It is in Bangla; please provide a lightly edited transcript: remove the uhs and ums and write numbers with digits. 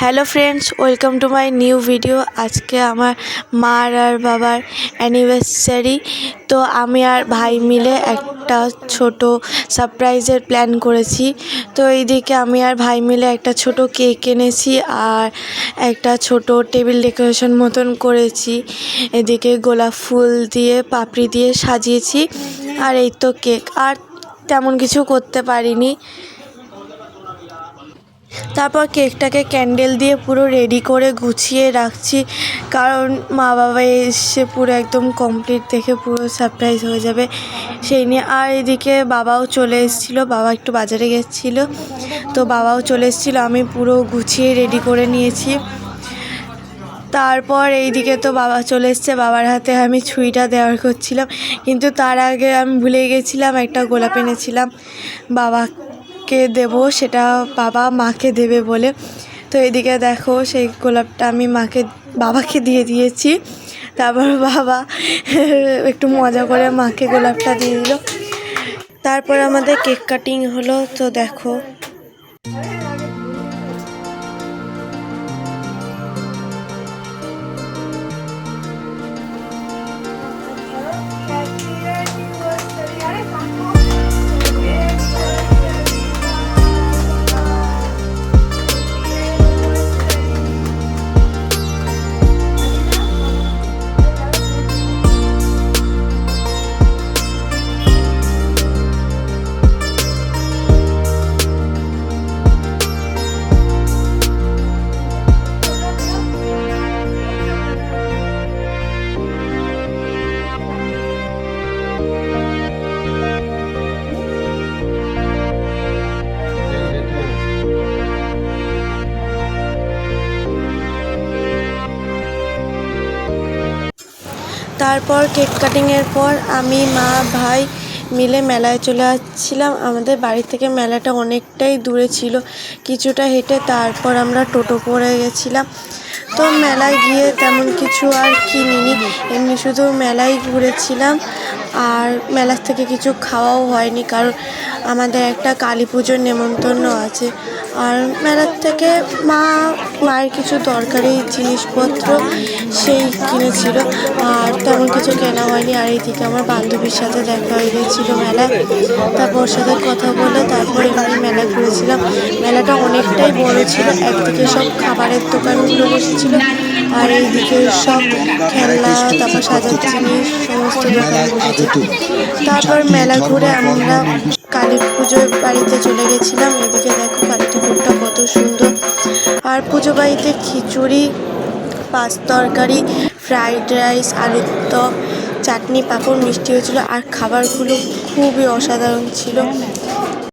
Hello friends, welcome to my new video. আজকে আমার মার আর বাবার অ্যানিভার্সারি। তো আমি আর ভাই মিলে একটা ছোট সারপ্রাইজের প্ল্যান করেছি। তো এইদিকে আমি আর ভাই মিলে একটা ছোট কেক এনেছি আর একটা ছোট টেবিল ডেকোরেশন মতন করেছি। এদিকে গোলাপ ফুল দিয়ে পাপড়ি দিয়ে সাজিয়েছি। আর এই তো কেক, আর তেমন কিছু করতে পারিনি। তারপর কেকটাকে ক্যান্ডেল দিয়ে পুরো রেডি করে গুছিয়ে রাখছি, কারণ মা বাবা এসে পুরো একদম কমপ্লিট দেখে পুরো সারপ্রাইজ হয়ে যাবে সেই নিয়ে। আর এদিকে বাবাও চলে এসেছিলো, বাবা একটু বাজারে গেছিলো, তো বাবাও চলে এসেছিলো। আমি পুরো গুছিয়ে রেডি করে নিয়েছি। তারপর এইদিকে তো বাবা চলে এসছে, বাবার হাতে আমি ছুঁইটা দেওয়ার করছিলাম, কিন্তু তার আগে আমি ভুলে গেছিলাম একটা গোলাপ এনেছিলাম বাবাকে দেব, সেটা বাবা মাকে দেবে বলে। তো এদিকে দেখো সেই গোলাপটা আমি বাবাকে দিয়ে দিয়েছি। তারপর বাবা একটু মজা করে মাকে গোলাপটা দিয়ে দিল। তারপর আমাদের কেক কাটিং হলো। তো দেখো তারপর কেক কাটিংয়ের পর আমি মা ভাই মিলে মেলায় চলে আসছিলাম। আমাদের বাড়ি থেকে মেলাটা অনেকটাই দূরে ছিল, কিছুটা হেঁটে তারপর আমরা টোটো করে গেছিলাম। তো মেলায় গিয়ে তেমন কিছু আর কিনিনি, এমনি শুধু মেলায় ঘুরেছিলাম। আর মেলার থেকে কিছু খাওয়াও হয়নি, কারণ আমাদের একটা কালী পুজোর নেমন্তন্ন আছে। আর মেলার থেকে মায়ের কিছু দরকারি জিনিসপত্র সেই কিনেছিল, আর তেমন কিছু কেনা হয়নি। আর এইদিকে আমার বান্ধবীর সাথে দেখা হয়ে গিয়েছিলো মেলায়, তারপর ওর সাথে কথা বলে তারপরে আমি মেলা ঘুরেছিলাম। মেলাটা অনেকটাই বড় ছিল, একদিকে সব খাবারের দোকানগুলো বসেছিল, আর এইদিকে সব খেলনা, তারপর সাজার জিনিস সমস্ত দোকান বসেছে। তারপর মেলা ঘুরে আমরা কালী পুজোর বাড়িতে চলে গেছিলাম। এদিকে দেখো কালী ঠাকুরটা কত সুন্দর। আর পুজো বাড়িতে খিচুড়ি, পাঁচ তরকারি, ফ্রাইড রাইস, আলুর দম, চাটনি, পাঁপড়, মিষ্টি হয়েছিল। আর খাবারগুলো খুবই অসাধারণ ছিল।